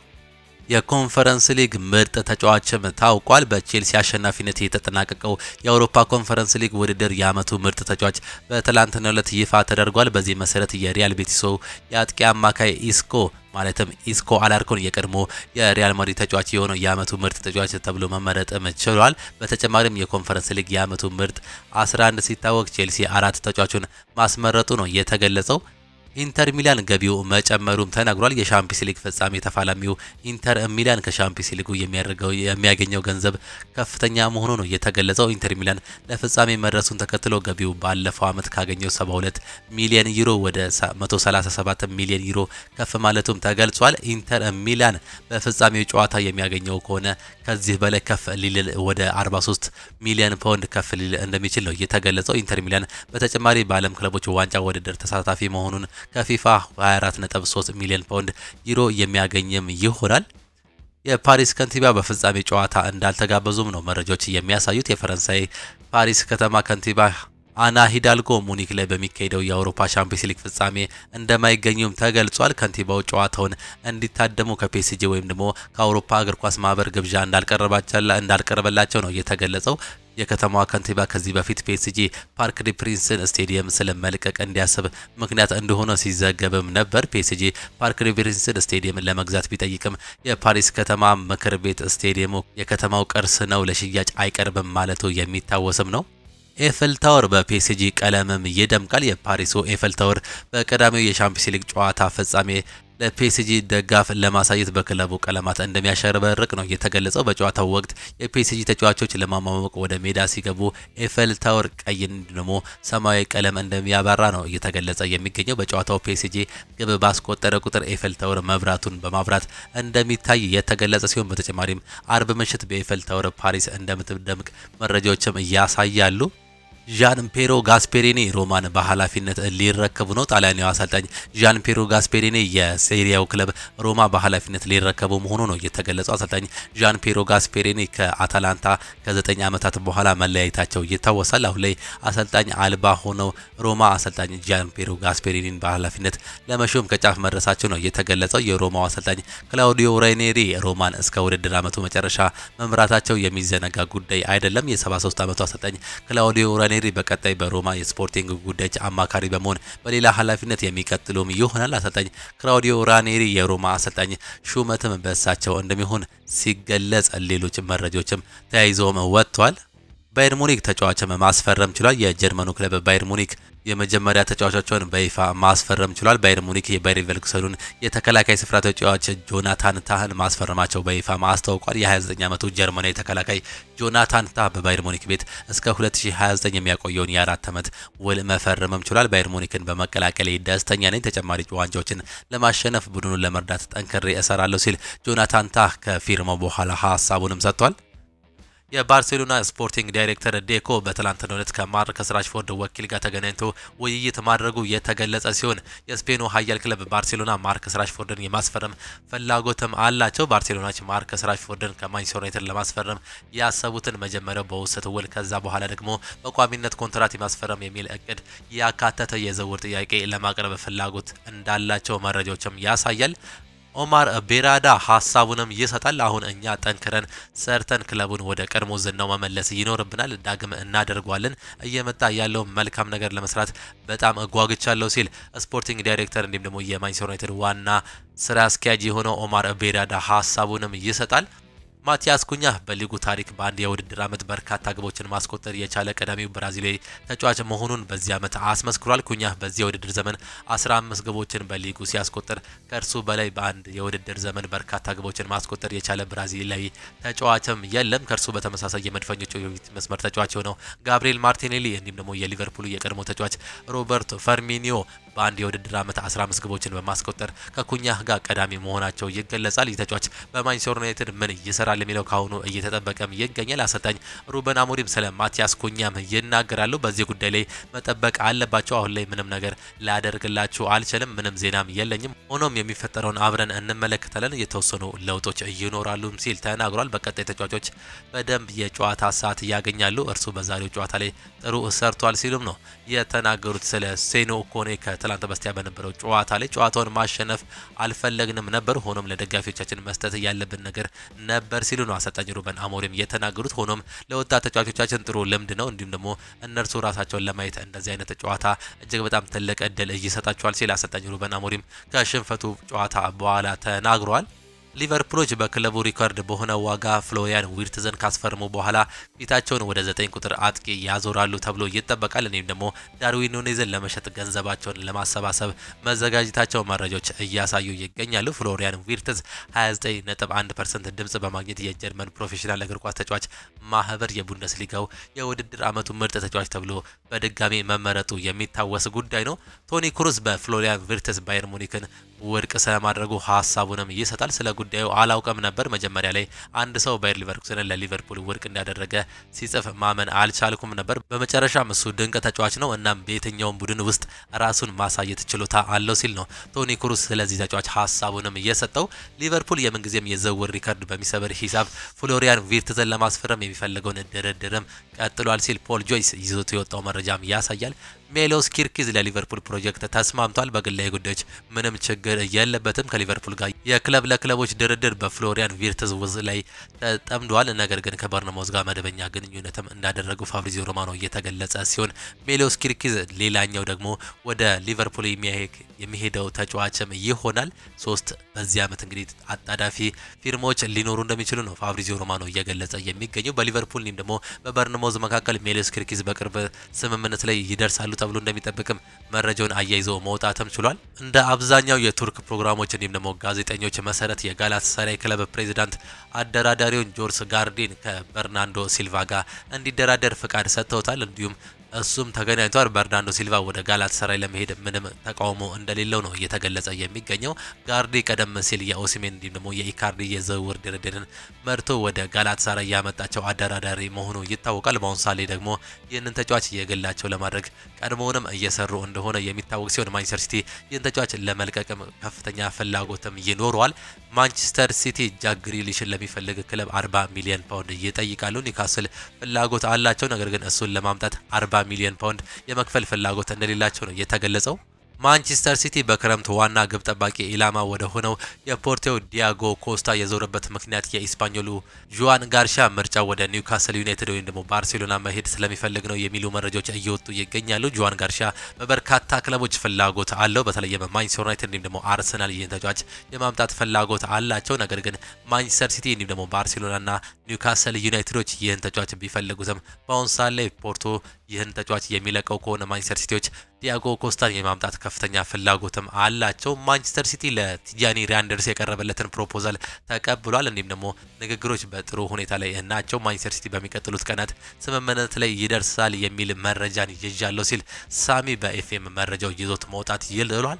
[SPEAKER 1] የኮንፈረንስ ሊግ ምርጥ ተጫዋችም ታውቋል። በቼልሲ አሸናፊነት የተጠናቀቀው የአውሮፓ ኮንፈረንስ ሊግ ውድድር የዓመቱ ምርጥ ተጫዋች በትላንትናው ዕለት ይፋ ተደርጓል። በዚህ መሰረት የሪያል ቤቲሱ የአጥቂ አማካይ ኢስኮ አላርኮን የቀድሞ የሪያል ማድሪድ ተጫዋች የሆነው የዓመቱ ምርጥ ተጫዋች ተብሎ መመረጥም ችሏል። በተጨማሪም የኮንፈረንስ ሊግ የዓመቱ ምርጥ 11 ሲታወቅ ቼልሲ 4 ተጫዋቹን ማስመረጡ ነው የተገለጸው። ኢንተር ሚላን ገቢው መጨመሩም ተነግሯል። የሻምፒዮንስ ሊግ ፍጻሜ ተፋላሚው ኢንተር ሚላን ከሻምፒዮንስ ሊጉ የሚያገኘው ገንዘብ ከፍተኛ መሆኑ ነው የተገለጸው። ኢንተር ሚላን ለፍጻሜ መድረሱን ተከትሎ ገቢው ባለፈው ዓመት ካገኘው 72 ሚሊዮን ዩሮ ወደ 137 ሚሊዮን ዩሮ ከፍ ማለቱም ተገልጿል። ኢንተር ሚላን በፍጻሜው ጨዋታ የሚያገኘው ከሆነ ከዚህ በላይ ከፍ ሊል ወደ 43 ሚሊዮን ፓውንድ ከፍ ሊል እንደሚችል ነው የተገለጸው። ኢንተር ሚላን በተጨማሪ በዓለም ክለቦች ዋንጫ ውድድር ተሳታፊ መሆኑን ከፊፋ 24.3 ሚሊዮን ፓውንድ ዩሮ የሚያገኝም ይሆናል። የፓሪስ ከንቲባ በፍጻሜ ጨዋታ እንዳልተጋበዙም ነው መረጃዎች የሚያሳዩት። የፈረንሳይ ፓሪስ ከተማ ከንቲባ አና ሂዳልጎ ሙኒክ ላይ በሚካሄደው የአውሮፓ ቻምፒየንስ ሊግ ፍጻሜ እንደማይገኙም ተገልጿል። ከንቲባው ጨዋታውን እንዲታደሙ ከፒኤስጂ ወይም ደግሞ ከአውሮፓ እግር ኳስ ማህበር ግብዣ እንዳልቀረበላቸው ነው የተገለጸው። የከተማዋ ከንቲባ ከዚህ በፊት ፒኤስጂ ፓርክ ዲ ፕሪንስን ስቴዲየም ስለመልቀቅ እንዲያስብ ምክንያት እንደሆነ ሲዘገብም ነበር። ፒኤስጂ ፓርክ ዲ ፕሪንስን ስቴዲየም ለመግዛት ቢጠይቅም የፓሪስ ከተማ ምክር ቤት ስቴዲየሙ የከተማው ቅርስ ነው፣ ለሽያጭ አይቀርብም ማለቱ የሚታወስም ነው። ኤፍል ታወር በፒኤስጂ ቀለምም ይደምቃል። የፓሪሱ ኤፍል ታወር በቀዳሚው የሻምፒዮንስ ሊግ ጨዋታ ፍጻሜ ለፒኤስጂ ደጋፍ ለማሳየት በክለቡ ቀለማት እንደሚያሸበርቅ ነው የተገለጸው። በጨዋታው ወቅት የፒኤስጂ ተጫዋቾች ለማሟሟቅ ወደ ሜዳ ሲገቡ ኤፍል ታወር ቀይ ደግሞ ሰማያዊ ቀለም እንደሚያበራ ነው እየተገለጸ የሚገኘው። በጨዋታው ፒኤስጂ ግብ ባስቆጠረ ቁጥር ኤፍል ታወር መብራቱን በማብራት እንደሚታይ የተገለጸ ሲሆን በተጨማሪም አርብ ምሽት በኤፍል ታወር ፓሪስ እንደምትደምቅ መረጃዎችም ያሳያሉ። ዣን ፔሮ ጋስፔሪኒ ሮማን በኃላፊነት ሊረከቡ ነው። ጣሊያናዊ አሰልጣኝ ዣን ፔሮ ጋስፔሪኒ የሴሪያው ክለብ ሮማ በኃላፊነት ሊረከቡ መሆኑ ነው የተገለጸው። አሰልጣኝ ዣን ፔሮ ጋስፔሪኒ ከአታላንታ ከ9 ዓመታት በኋላ መለያየታቸው ይታወሳል። አሁን ላይ አሰልጣኝ አልባ ሆነው ሮማ አሰልጣኝ ዣን ፔሮ ጋስፔሪኒን በኃላፊነት ለመሾም ከጫፍ መድረሳቸው ነው የተገለጸው። የሮማው አሰልጣኝ ክላውዲዮ ራኒሪ ሮማን እስከ ውድድር ዓመቱ መጨረሻ መምራታቸው የሚዘነጋ ጉዳይ አይደለም። የ73 ዓመቱ አሰልጣኝ ክላውዲዮ ራኒሪ በቀጣይ በሮማ የስፖርቲንግ ጉዳዮች አማካሪ በመሆን በሌላ ኃላፊነት የሚቀጥሉም ይሆናል። አሰልጣኝ ክላውዲዮ ራኒሪ የሮማ አሰልጣኝ ሹመትም በእሳቸው እንደሚሆን ሲገለጽ ሌሎች መረጃዎችም ተያይዘውም ወጥቷል። ባየር ሙኒክ ተጫዋችም ማስፈረም ችሏል። የጀርመኑ ክለብ ባየር ሙኒክ የመጀመሪያ ተጫዋቾችን በይፋ ማስፈረም ችሏል። ባየር ሙኒክ የባየር ሌቨርኩሰኑን የተከላካይ ስፍራ ተጫዋች ጆናታን ታህን ማስፈረማቸው በይፋ ማስታውቋል። የ29 ዓመቱ ጀርመናዊ ተከላካይ ጆናታን ታህ በባየር ሙኒክ ቤት እስከ 2029 የሚያቆየውን የ4 ዓመት ውል መፈረምም ችሏል። ባየር ሙኒክን በመቀላቀል ደስተኛ ነኝ፣ ተጨማሪ ዋንጫዎችን ለማሸነፍ ቡድኑን ለመርዳት ጠንክሬ እሰራለሁ ሲል ጆናታን ታህ ከፊርማው በኋላ ሀሳቡንም ሰጥቷል። የባርሴሎና ስፖርቲንግ ዳይሬክተር ዴኮ በትላንትናው ዕለት ከማርከስ ራሽፎርድ ወኪል ጋር ተገናኝቶ ውይይት ማድረጉ የተገለጸ ሲሆን የስፔኑ ኃያል ክለብ ባርሴሎና ማርከስ ራሽፎርድን የማስፈረም ፍላጎትም አላቸው። ባርሴሎናዎች ማርከስ ራሽፎርድን ከማንቸስተር ዩናይትድ ለማስፈረም ያሰቡትን መጀመሪያው በውሰት ውል ከዛ በኋላ ደግሞ በቋሚነት ኮንትራት የማስፈረም የሚል እቅድ ያካተተ የዝውውር ጥያቄ ለማቅረብ ፍላጎት እንዳላቸው መረጃዎችም ያሳያል። ኦማር ቤራዳ ሀሳቡንም ይሰጣል። አሁን እኛ ጠንክረን ሰርተን ክለቡን ወደ ቀድሞ ዝናው መመለስ ይኖርብናል፣ ዳግም እናደርጓለን። እየመጣ ያለው መልካም ነገር ለመስራት በጣም እጓግቻለሁ ሲል ስፖርቲንግ ዳይሬክተር እንዲሁም ደግሞ የማንቸስተር ዩናይትድ ዋና ስራ አስኪያጅ የሆነው ኦማር ቤራዳ ሀሳቡንም ይሰጣል። ማቲያስ ኩኛ በሊጉ ታሪክ በአንድ የውድድር ዓመት በርካታ ግቦችን ማስቆጠር የቻለ ቀዳሚው ብራዚላዊ ተጫዋች መሆኑን በዚህ ዓመት አስመስክሯል። ኩኛ በዚህ የውድድር ዘመን 15 ግቦችን በሊጉ ሲያስቆጥር ከእርሱ በላይ በአንድ የውድድር ዘመን በርካታ ግቦችን ማስቆጠር የቻለ ብራዚላዊ ተጫዋችም የለም። ከእርሱ በተመሳሳይ የመድፈኞቹ የፊት መስመር ተጫዋች የሆነው ጋብሪኤል ማርቲኔሊ እንዲሁም ደግሞ የሊቨርፑል የቀድሞ ተጫዋች ሮበርቶ ፈርሚኒዮ በአንድ የውድድር ዓመት 15 ግቦችን በማስቆጠር ከኩኛ ጋር ቀዳሚ መሆናቸው ይገለጻል። ተጫዋች በማንቸስተር ዩናይትድ ምን ይሰራል የሚለው ካሁኑ እየተጠበቀም ይገኛል። አሰልጣኝ ሩበን አሞሪም ስለ ማቲያስ ኩኛም ይናገራሉ። በዚህ ጉዳይ ላይ መጠበቅ አለባቸው። አሁን ላይ ምንም ነገር ላደርግላችሁ አልችልም፣ ምንም ዜናም የለኝም። ሆኖም የሚፈጠረውን አብረን እንመለከታለን፣ የተወሰኑ ለውጦች ይኖራሉ ሲል ተናግሯል። በቀጣይ ተጫዋቾች በደንብ የጨዋታ ሰዓት ያገኛሉ። እርሱ በዛሬው ጨዋታ ላይ ጥሩ ሰርቷል ሲሉም ነው የተናገሩት። ስለ ሴኖ ኮኔ ከትላንት በስቲያ በነበረው ጨዋታ ላይ ጨዋታውን ማሸነፍ አልፈለግንም ነበር፣ ሆኖም ለደጋፊዎቻችን መስጠት ያለብን ነገር ነበር ሲሉ ነው አሰልጣኝ ሩበን አሞሪም የተናገሩት። ሆኖም ለወጣት ተጫዋቾቻችን ጥሩ ልምድ ነው፣ እንዲሁም ደግሞ እነርሱ ራሳቸውን ለማየት እንደዚህ አይነት ጨዋታ እጅግ በጣም ትልቅ እድል ይሰጣቸዋል ሲል አሰልጣኝ ሩበን አሞሪም ከሽንፈቱ ጨዋታ በኋላ ተናግሯል። ሊቨርፑሎች በክለቡ ሪካርድ በሆነ ዋጋ ፍሎሪያን ዊርትዝን ካስፈረሙ በኋላ ፊታቸውን ወደ 9 ቁጥር አጥቂ ያዞራሉ ተብሎ ይጠበቃል። እኔም ደግሞ ዳርዊን ኑኔዝን ለመሸጥ ገንዘባቸውን ለማሰባሰብ መዘጋጀታቸው መረጃዎች እያሳዩ ይገኛሉ። ፍሎሪያን ዊርትዝ 29.1% ድምጽ በማግኘት የጀርመን ፕሮፌሽናል እግር ኳስ ተጫዋች ማህበር የቡንደስሊጋው የውድድር ዓመቱ ምርጥ ተጫዋች ተብሎ በድጋሚ መመረጡ የሚታወስ ጉዳይ ነው። ቶኒ ክሩስ በፍሎሪያን ዊርትዝ ባየር ሙኒክን ውድቅ ስለማድረጉ ሀሳቡንም ይሰጣል። ስለ ጉዳዩ አላውቅም ነበር። መጀመሪያ ላይ አንድ ሰው ባየር ሊቨርኩሰንን ለሊቨርፑል ውድቅ እንዳደረገ ሲጽፍ ማመን አልቻልኩም ነበር። በመጨረሻም እሱ ድንቅ ተጫዋች ነው፣ እናም በየትኛውም ቡድን ውስጥ ራሱን ማሳየት ችሎታ አለው ሲል ነው ቶኒ ክሩስ ስለዚህ ተጫዋች ሀሳቡንም እየሰጠው። ሊቨርፑል የምንጊዜም የዝውውር ሪካርድ በሚሰብር ሂሳብ ፍሎሪያን ዊርትዝን ለማስፈረም የሚፈልገውን ድርድርም ቀጥሏል ሲል ፖል ጆይስ ይዞት የወጣው መረጃም ያሳያል። ሜሎስ ኪርኪዝ ለሊቨርፑል ፕሮጀክት ተስማምቷል። በግላዊ ጉዳዮች ምንም ችግር የለበትም። ከሊቨርፑል ጋር የክለብ ለክለቦች ድርድር በፍሎሪያን ቪርትዝ ውዝ ላይ ተጠምዷል። ነገር ግን ከበርነማውዝ ጋር መደበኛ ግንኙነትም እንዳደረጉ ፋብሪዚዮ ሮማኖ እየተገለጸ ሲሆን ሜሎስ ኪርኪዝ ሌላኛው ደግሞ ወደ ሊቨርፑል የሚሄደው ተጫዋችም ይሆናል። 3 በዚህ ዓመት እንግዲህ አጣዳፊ ፊርማዎች ሊኖሩ እንደሚችሉ ነው ፋብሪዚዮ ሮማኖ እየገለጸ የሚገኘው። በሊቨርፑል ደግሞ በበርነማውዝ መካከል ሜሎስ ኪርኪዝ በቅርብ ስምምነት ላይ ይደርሳሉ ተብሎ እንደሚጠበቅም መረጃውን አያይዘው መውጣትም ችሏል። እንደ አብዛኛው የቱርክ ፕሮግራሞች እንዲሁም ደግሞ ጋዜጠኞች መሰረት የጋላታሳራይ ክለብ ፕሬዚዳንት አደራዳሪውን ጆርስ ጋርዲን ከበርናንዶ ሲልቫ ጋር እንዲደራደር ፍቃድ ሰጥተውታል። እንዲሁም እሱም ተገናኝቷል። በርናንዶ ሲልቫ ወደ ጋላታሳራይ ለመሄድ ምንም ተቃውሞ እንደሌለው ነው እየተገለጸ የሚገኘው። ጋርዲ ቀደም ሲል የኦሲሜን እንዲሁም ደግሞ የኢካርዲ የዝውውር ድርድርን መርቶ ወደ ጋላታሳራይ ያመጣቸው አደራዳሪ መሆኑ ይታወቃል። በአሁኑ ሰዓት ደግሞ ይህንን ተጫዋች የግላቸው ለማድረግ ቀድሞውንም እየሰሩ እንደሆነ የሚታወቅ ሲሆን ማንቸስተር ሲቲ ይህን ተጫዋች ለመልቀቅም ከፍተኛ ፍላጎትም ይኖረዋል። ማንቸስተር ሲቲ ጃክ ግሪሊሽን ለሚፈልግ ክለብ 40 ሚሊዮን ፓውንድ ይጠይቃሉ። ኒውካስል ፍላጎት አላቸው፣ ነገር ግን እሱን ለማምጣት 40 ሚሊዮን ፓውንድ የመክፈል ፍላጎት እንደሌላቸው ነው የተገለጸው። ማንቸስተር ሲቲ በክረምት ዋና ግብ ጠባቂ ኢላማ ወደ ሆነው የፖርቴው ዲያጎ ኮስታ የዞረበት ምክንያት የኢስፓኞሉ ጁዋን ጋርሻ ምርጫው ወደ ኒውካስል ዩናይትድ ወይም ደግሞ ባርሴሎና መሄድ ስለሚፈልግ ነው የሚሉ መረጃዎች እየወጡ ይገኛሉ። ጁዋን ጋርሻ በበርካታ ክለቦች ፍላጎት አለው። በተለይም ማንቸስተር ዩናይትድ እንዲሁም ደግሞ አርሰናል ይህን ተጫዋች የማምጣት ፍላጎት አላቸው። ነገር ግን ማንቸስተር ሲቲ እንዲሁም ደግሞ ባርሴሎናና ኒውካስል ዩናይትዶች ይህን ተጫዋች ቢፈልጉትም በአሁኑ ሰዓት ላይ ፖርቶ ይህን ተጫዋች የሚለቀው ከሆነ ማንቸስተር ሲቲዎች ዲያጎ ኮስታን የማምጣት ከፍተኛ ፍላጎትም አላቸው። ማንቸስተር ሲቲ ለቲጃኒ ራንደርስ የቀረበለትን ፕሮፖዛል ተቀብሏል። እንዲሁም ደግሞ ንግግሮች በጥሩ ሁኔታ ላይ ናቸው። ማንቸስተር ሲቲ በሚቀጥሉት ቀናት ስምምነት ላይ ይደርሳል የሚል መረጃን ይዣለሁ ሲል ሳሚ በኤፍኤም መረጃው ይዞት መውጣት ይልሏል።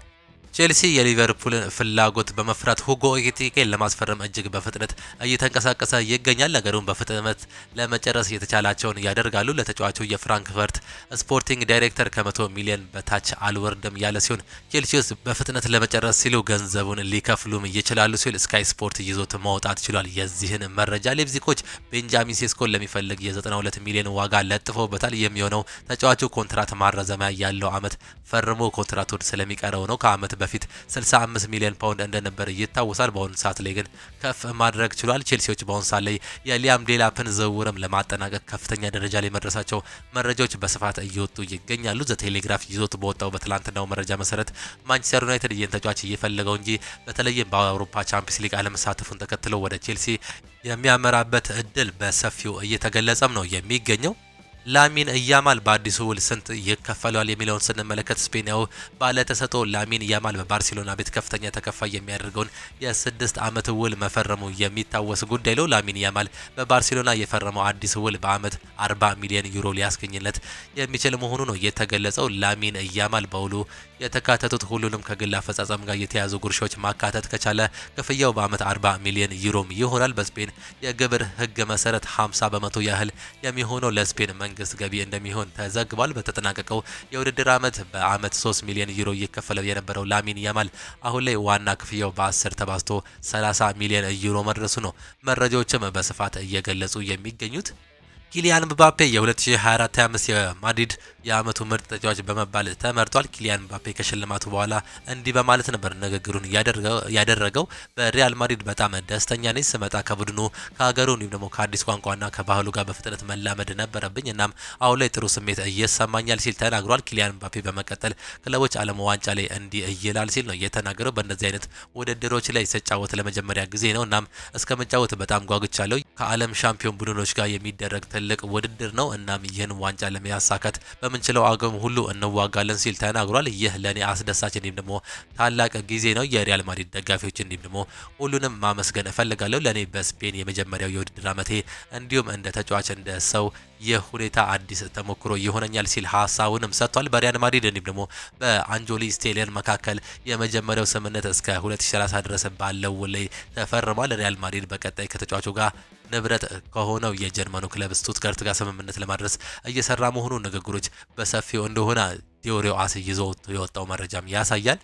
[SPEAKER 1] ቼልሲ የሊቨርፑልን ፍላጎት በመፍራት ሁጎ ኤኪቲኬን ለማስፈረም እጅግ በፍጥነት እየተንቀሳቀሰ ይገኛል። ነገሩን በፍጥነት ለመጨረስ የተቻላቸውን ያደርጋሉ። ለተጫዋቹ የፍራንክፈርት ስፖርቲንግ ዳይሬክተር ከ100 ሚሊዮን በታች አልወርድም ያለ ሲሆን ቼልሲስ በፍጥነት ለመጨረስ ሲሉ ገንዘቡን ሊከፍሉም ይችላሉ ሲል ስካይ ስፖርት ይዞት ማውጣት ችሏል። የዚህን መረጃ ሌፕዚጎች ቤንጃሚን ሴስኮን ለሚፈልግ የ92 ሚሊዮን ዋጋ ለጥፈውበታል። የሚሆነው ተጫዋቹ ኮንትራት ማራዘሚያ ያለው አመት ፈርሞ ኮንትራቱን ስለሚቀረው ነው። ከአመት በፊት 65 ሚሊዮን ፓውንድ እንደነበር ይታወሳል። በአሁኑ ሰዓት ላይ ግን ከፍ ማድረግ ችሏል። ቼልሲዎች በአሁኑ ሰዓት ላይ የሊያም ዴላፕን ዝውውርም ለማጠናቀቅ ከፍተኛ ደረጃ ላይ መድረሳቸው መረጃዎች በስፋት እየወጡ ይገኛሉ። ዘ ቴሌግራፍ ይዞት በወጣው በትላንትናው መረጃ መሰረት ማንቸስተር ዩናይትድ ይህን ተጫዋች እየፈለገው እንጂ በተለይም በአውሮፓ ቻምፒየንስ ሊግ አለመሳተፉን ተከትሎ ወደ ቼልሲ የሚያመራበት እድል በሰፊው እየተገለጸም ነው የሚገኘው። ላሚን ያማል በአዲሱ ውል ስንት ይከፈለዋል የሚለውን ስንመለከት ስፔናዊ ባለተሰጥኦ ላሚን ያማል በባርሴሎና ቤት ከፍተኛ ተከፋይ የሚያደርገውን የ6 ዓመት ውል መፈረሙ የሚታወስ ጉዳይ ነው። ላሚን ያማል በባርሴሎና የፈረመው አዲስ ውል በአመት 40 ሚሊዮን ዩሮ ሊያስገኝለት የሚችል መሆኑ ነው የተገለጸው። ላሚን ያማል በውሉ የተካተቱት ሁሉንም ከግል አፈጻጸም ጋር የተያዙ ጉርሻዎች ማካተት ከቻለ ክፍያው በአመት 40 ሚሊዮን ዩሮ ይሆናል። በስፔን የግብር ህግ መሰረት 50 በመቶ ያህል የሚሆነው ለስፔን መንግስት ገቢ እንደሚሆን ተዘግቧል። በተጠናቀቀው የውድድር አመት በአመት 3 ሚሊዮን ዩሮ እየከፈለው የነበረው ላሚን ያማል አሁን ላይ ዋና ክፍያው በ10 ተባዝቶ 30 ሚሊዮን ዩሮ መድረሱ ነው መረጃዎችም በስፋት እየገለጹ የሚገኙት። ኪሊያን ምባፔ የ2024-25 የማድሪድ የአመቱ ምርጥ ተጫዋች በመባል ተመርጧል። ኪሊያን ምባፔ ከሽልማቱ በኋላ እንዲህ በማለት ነበር ንግግሩን ያደረገው። በሪያል ማድሪድ በጣም ደስተኛ ነኝ። ስመጣ ከቡድኑ ከሀገሩ እንዲሁም ደግሞ ከአዲስ ቋንቋና ከባህሉ ጋር በፍጥነት መላመድ ነበረብኝ። እናም አሁን ላይ ጥሩ ስሜት እየሰማኛል ሲል ተናግሯል። ኪሊያን ምባፔ በመቀጠል ክለቦች ዓለም ዋንጫ ላይ እንዲህ ይላል ሲል ነው የተናገረው። በእንደዚህ አይነት ውድድሮች ላይ ስጫወት ለመጀመሪያ ጊዜ ነው። እናም እስከመጫወት በጣም ጓጉቻለሁ። ከዓለም ሻምፒዮን ቡድኖች ጋር የሚደረግ ትልቅ ውድድር ነው። እናም ይህን ዋንጫ ለማሳካት በምንችለው አቅም ሁሉ እንዋጋለን ሲል ተናግሯል። ይህ ለኔ አስደሳች እንዲሁም ደግሞ ታላቅ ጊዜ ነው። የሪያል ማድሪድ ደጋፊዎች እንዲሁም ደግሞ ሁሉንም ማመስገን እፈልጋለሁ። ለኔ በስፔን የመጀመሪያው የውድድር ዓመቴ እንዲሁም እንደ ተጫዋች እንደ ሰው ይህ ሁኔታ አዲስ ተሞክሮ ይሆነኛል ሲል ሀሳቡንም ሰጥቷል። በሪያል ማድሪድ እንዲሁም ደግሞ በአንጆሊ ስቴሊየን መካከል የመጀመሪያው ስምምነት እስከ 2030 ድረስ ባለው ውል ላይ ተፈርሟል። ሪያል ማድሪድ በቀጣይ ከተጫዋቹ ጋር ንብረት ከሆነው የጀርመኑ ክለብ ስቱትጋርት ጋር ስምምነት ለማድረስ እየሰራ መሆኑ ንግግሮች በሰፊው እንደሆነ ቴዎሪው ይዞ የወጣው መረጃም ያሳያል።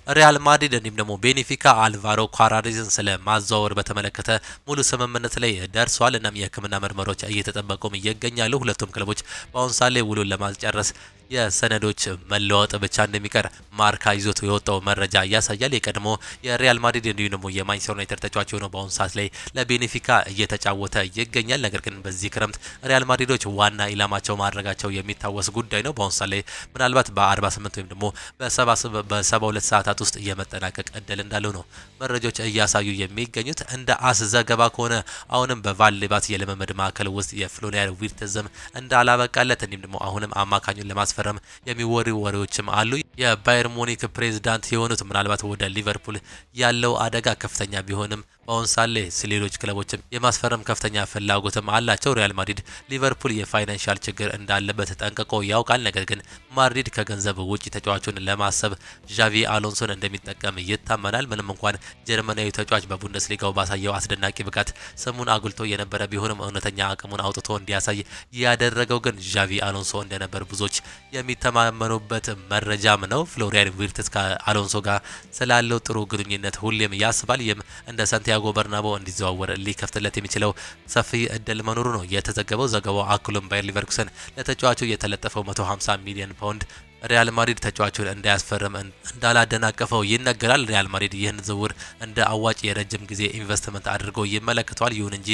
[SPEAKER 1] ሪያል ማድሪድ እንዲሁም ደግሞ ቤኔፊካ አልቫሮ ኳራሬዝን ስለ ማዘዋወር በተመለከተ ሙሉ ስምምነት ላይ ደርሷል። እናም የሕክምና ምርመራዎች እየተጠበቁም ይገኛሉ። ሁለቱም ክለቦች በአሁኑ ሰዓት ላይ ውሉን ለማስጨረስ የሰነዶች መለዋወጥ ብቻ እንደሚቀር ማርካ ይዞት የወጣው መረጃ ያሳያል። የቀድሞ የሪያል ማድሪድ እንዲሁም ደግሞ የማንቸስተር ዩናይትድ ተጫዋች የሆነው በአሁኑ ሰዓት ላይ ለቤኔፊካ እየተጫወተ ይገኛል። ነገር ግን በዚህ ክረምት ሪያል ማድሪዶች ዋና ኢላማቸው ማድረጋቸው የሚታወስ ጉዳይ ነው። በአሁኑ ሰዓት ላይ ምናልባት በ48 ወይም ደግሞ በ72 ሰዓታት ውስጥ የመጠናቀቅ እድል እንዳለው ነው መረጃዎች እያሳዩ የሚገኙት። እንደ አስ ዘገባ ከሆነ አሁንም በቫልዴባስ የልምምድ ማዕከል ውስጥ የፍሎሪያን ቪርትዝም እንዳላበቃለት እንዲሁም ደግሞ አሁንም አማካኙን ለማስፈረም የሚወሩ ወሬዎችም አሉ። የባየር ሙኒክ ፕሬዝዳንት የሆኑት ምናልባት ወደ ሊቨርፑል ያለው አደጋ ከፍተኛ ቢሆንም በአሁኑ ሰዓት ላይ ሌሎች ክለቦችም የማስፈረም ከፍተኛ ፍላጎትም አላቸው። ሪያል ማድሪድ ሊቨርፑል የፋይናንሻል ችግር እንዳለበት ጠንቅቆ ያውቃል። ነገር ግን ማድሪድ ከገንዘብ ውጪ ተጫዋቹን ለማሰብ ዣቪ አሎንሶን እንደሚጠቀም ይታመናል። ምንም እንኳን ጀርመናዊ ተጫዋች በቡንደስሊጋው ባሳየው አስደናቂ ብቃት ስሙን አጉልቶ የነበረ ቢሆንም እውነተኛ አቅሙን አውጥቶ እንዲያሳይ ያደረገው ግን ዣቪ አሎንሶ እንደነበር ብዙዎች የሚተማመኑበት መረጃም ነው። ፍሎሪያን ቪርትዝ ከአሎንሶ ጋር ስላለው ጥሩ ግንኙነት ሁሌም ያስባል። ይህም እንደ ሳንቲያጎ በርናባው እንዲዘዋወር ሊከፍትለት የሚችለው ሰፊ እድል መኖሩ ነው የተዘገበው። ዘገባው አክሎም ባየር ሊቨርኩሰን ለተጫዋቹ የተለጠፈው 150 ሚሊዮን ፓውንድ ሪያል ማድሪድ ተጫዋቹን እንዳያስፈርም እንዳላደናቀፈው ይነገራል። ሪያል ማድሪድ ይህን ዝውውር እንደ አዋጭ የረጅም ጊዜ ኢንቨስትመንት አድርጎ ይመለከተዋል። ይሁን እንጂ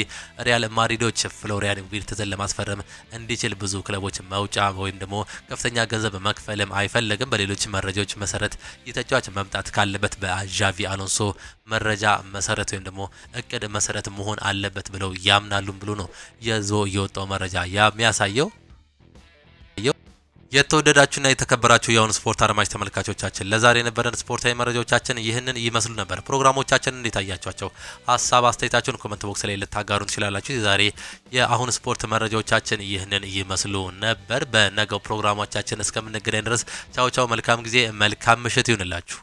[SPEAKER 1] ሪያል ማድሪዶች ፍሎሪያን ቪርትዝን ለማስፈረም እንዲችል ብዙ ክለቦች መውጫ ወይም ደግሞ ከፍተኛ ገንዘብ መክፈልም አይፈልግም። በሌሎች መረጃዎች መሰረት የተጫዋች መምጣት ካለበት በዣቪ አሎንሶ መረጃ መሰረት ወይም ደግሞ እቅድ መሰረት መሆን አለበት ብለው ያምናሉም ብሎ ነው የወጣው መረጃ የሚያሳየው። የተወደዳችሁና የተከበራችሁ የአሁን ስፖርት አድማጭ ተመልካቾቻችን ለዛሬ የነበረን ስፖርታዊ መረጃዎቻችን ይህንን ይመስሉ ነበር። ፕሮግራሞቻችን እንዴት አያችኋቸው? ሀሳብ አስተያየታችሁን ኮሜንት ቦክስ ላይ ልታጋሩን ትችላላችሁ። ዛሬ የአሁን ስፖርት መረጃዎቻችን ይህንን ይመስሉ ነበር። በነገው ፕሮግራሞቻችን እስከምንገናኝ ድረስ ቻው ቻው፣ መልካም ጊዜ፣ መልካም ምሽት ይሁንላችሁ።